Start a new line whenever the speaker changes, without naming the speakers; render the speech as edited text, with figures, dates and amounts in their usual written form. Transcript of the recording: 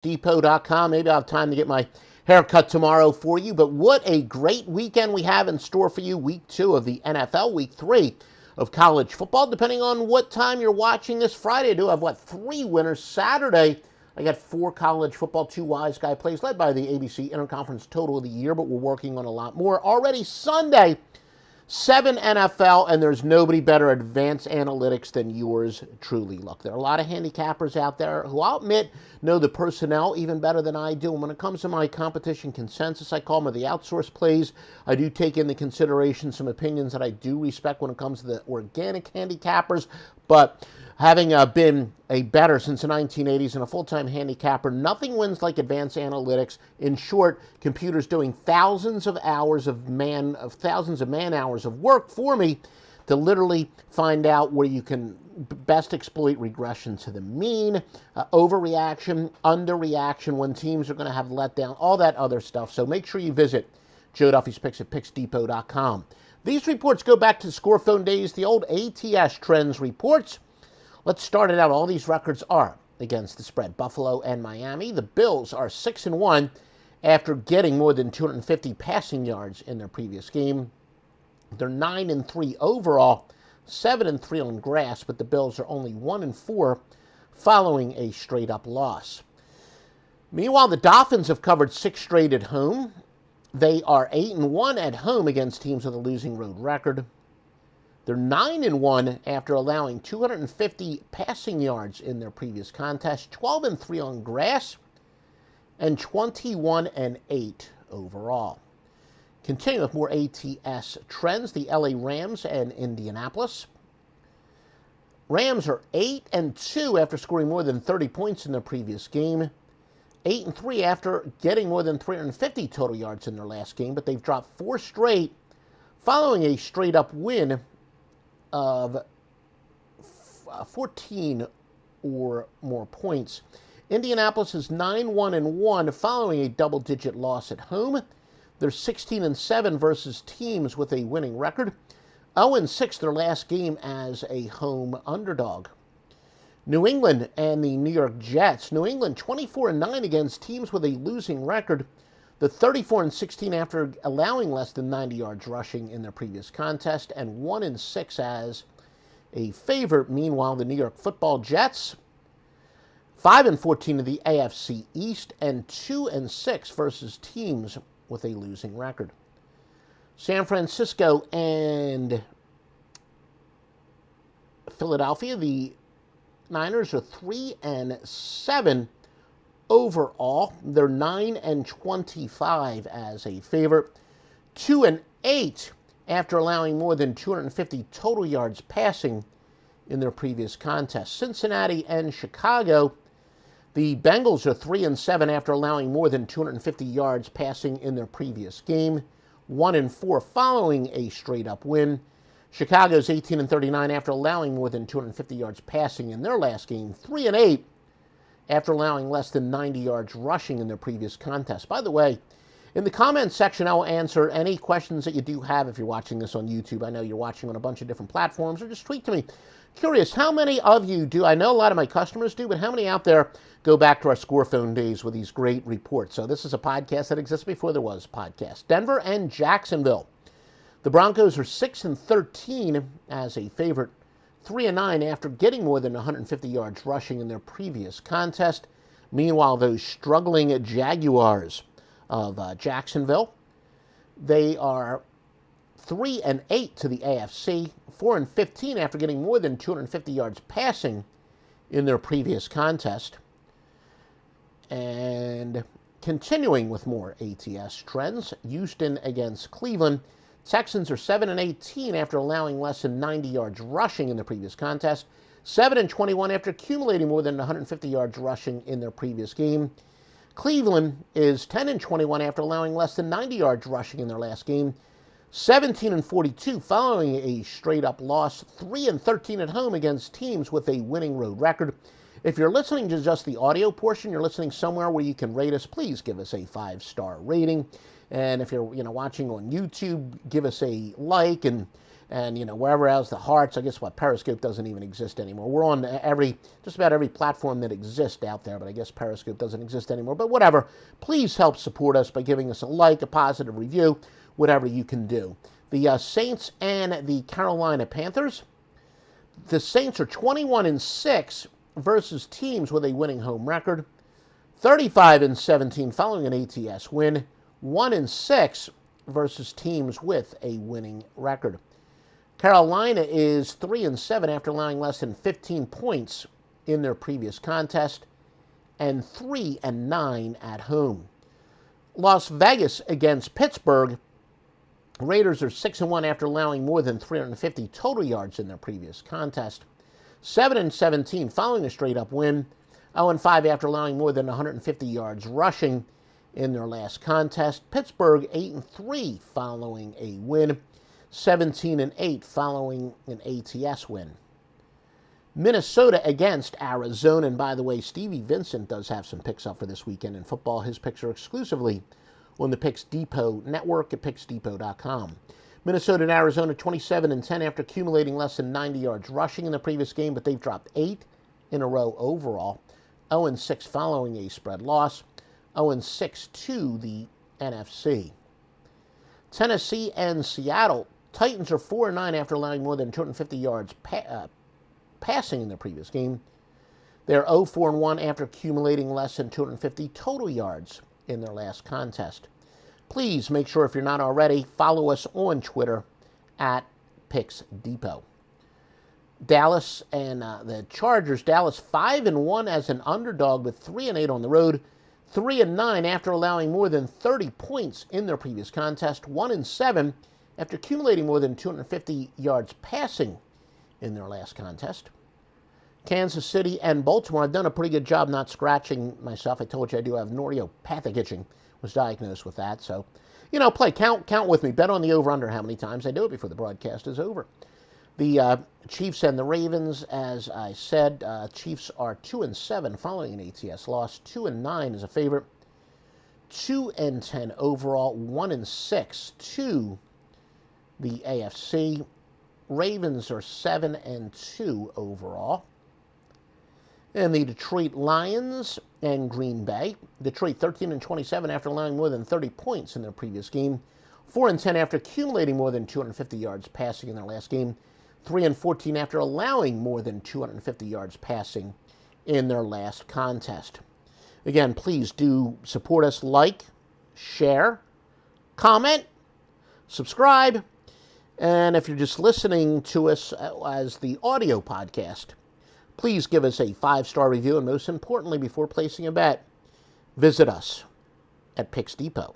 Depot.com. Maybe I'll have time to get my haircut tomorrow for you. But what a great weekend we have in store for you. Week 2 of the NFL, Week 3 of college football. Depending on what time you're watching this Friday, I do have, 3 winners. Saturday, I got 4 college football, 2 wise guy plays, led by the ABC Interconfernce Total of the year, but we're working on a lot more. Already Sunday, 7 NFL, and there's nobody better at advanced analytics than yours truly. Look, there are a lot of handicappers out there who I'll admit know the personnel even better than I do. And when it comes to my competition consensus, I call them the outsourced plays. I do take into consideration some opinions that I do respect when it comes to the organic handicappers. But having been a bettor since the 1980s and a full-time handicapper, nothing wins like advanced analytics. In short, computers doing thousands of man hours of work for me to literally find out where you can best exploit regression to the mean, overreaction, underreaction, when teams are going to have letdown, all that other stuff. So make sure you visit Joe Duffy's Picks at PicksDepot.com. These reports go back to the score phone days, the old ATS trends reports. Let's start it out. All these records are against the spread. Buffalo and Miami. The Bills are 6-1 after getting more than 250 passing yards in their previous game. They're 9-3 overall, 7-3 on grass, but the Bills are only 1-4 following a straight-up loss. Meanwhile, the Dolphins have covered 6 straight at home. They are 8-1 at home against teams with a losing road record. They're 9-1 after allowing 250 passing yards in their previous contest, 12-3 on grass, and 21-8 overall. Continuing with more ATS trends, the LA Rams and Indianapolis. Rams are 8-2 after scoring more than 30 points in their previous game. 8-3 after getting more than 350 total yards in their last game, but they've dropped 4 straight following a straight-up win of 14 or more points. Indianapolis is 9-1 following a double-digit loss at home. They're 16-7 versus teams with a winning record. 0-6 their last game as a home underdog. New England and the New York Jets. New England 24-9 against teams with a losing record. The 34-16 after allowing less than 90 yards rushing in their previous contest, and 1-6 as a favorite. Meanwhile, the New York Football Jets 5-14 in the AFC East and 2-6 versus teams with a losing record. San Francisco and Philadelphia, the Niners are 3-7 overall. They're 9-25 as a favorite. 2-8 after allowing more than 250 total yards passing in their previous contest. Cincinnati and Chicago. The Bengals are 3-7 after allowing more than 250 yards passing in their previous game. 1-4 following a straight-up win. Chicago's 18-39 after allowing more than 250 yards passing in their last game. 3-8 after allowing less than 90 yards rushing in their previous contest. By the way, in the comments section, I will answer any questions that you do have if you're watching this on YouTube. I know you're watching on a bunch of different platforms, or just tweet to me. Curious, how many of you do, I know a lot of my customers do, but how many out there go back to our score phone days with these great reports? So this is a podcast that exists before there was podcast. Denver and Jacksonville. The Broncos are 6-13 as a favorite, 3-9 after getting more than 150 yards rushing in their previous contest. Meanwhile, those struggling Jaguars of Jacksonville, they are 3-8 to the AFC, 4-15 after getting more than 250 yards passing in their previous contest. And continuing with more ATS trends, Houston against Cleveland. Texans are 7-18 after allowing less than 90 yards rushing in the previous contest. 7-21 after accumulating more than 150 yards rushing in their previous game. Cleveland is 10-21 after allowing less than 90 yards rushing in their last game. 17-42 following a straight-up loss. 3-13 at home against teams with a winning road record. If you're listening to just the audio portion, you're listening somewhere where you can rate us, please give us a 5-star rating. And if you're watching on YouTube, give us a like and and wherever else, the Hearts. I guess Periscope doesn't even exist anymore. We're on just about every platform that exists out there, but I guess Periscope doesn't exist anymore. But whatever, please help support us by giving us a like, a positive review, whatever you can do. The Saints and the Carolina Panthers. The Saints are 21-6 versus teams with a winning home record. 35-17 following an ATS win. 1-6 versus teams with a winning record. Carolina is 3-7 after allowing less than 15 points in their previous contest, and 3-9 at home. Las Vegas against Pittsburgh. Raiders are 6-1 after allowing more than 350 total yards in their previous contest. 7-17 following a straight-up win. 0-5 after allowing more than 150 yards rushing in their last contest. Pittsburgh 8-3 following a win. 17-8 following an ATS win. Minnesota against Arizona. And by the way, Stevie Vincent does have some picks up for this weekend in football. His picks are exclusively on the Picks Depot network at picksdepot.com. Minnesota and Arizona 27-10 after accumulating less than 90 yards rushing in the previous game, but they've dropped 8 in a row overall. 0-6 following a spread loss. 0-6 to the NFC. Tennessee and Seattle. Titans are 4-9 after allowing more than 250 yards passing in their previous game. They're 0-4-1 after accumulating less than 250 total yards in their last contest. Please make sure, if you're not already, follow us on Twitter at Picks Depot. Dallas and the Chargers. Dallas 5-1 as an underdog with 3-8 on the road. 3-9 after allowing more than 30 points in their previous contest. 1-7 after accumulating more than 250 yards passing in their last contest. Kansas City and Baltimore. I've done a pretty good job not scratching myself. I told you I do have neuropathic itching. Was diagnosed with that. So, play. Count with me. Bet on the over-under how many times I do it before the broadcast is over. The Chiefs and the Ravens, as I said, Chiefs are 2-7 following an ATS loss. 2-9 is a favorite. 2-10 overall. 1-6 to the AFC. Ravens are 7-2 overall. And the Detroit Lions and Green Bay. Detroit 13-27 after allowing more than 30 points in their previous game. 4-10 after accumulating more than 250 yards passing in their last game. 3-14 after allowing more than 250 yards passing in their last contest. Again, please do support us. Like, share, comment, subscribe. And if you're just listening to us as the audio podcast, please give us a 5-star review. And most importantly, before placing a bet, visit us at Picks Depot.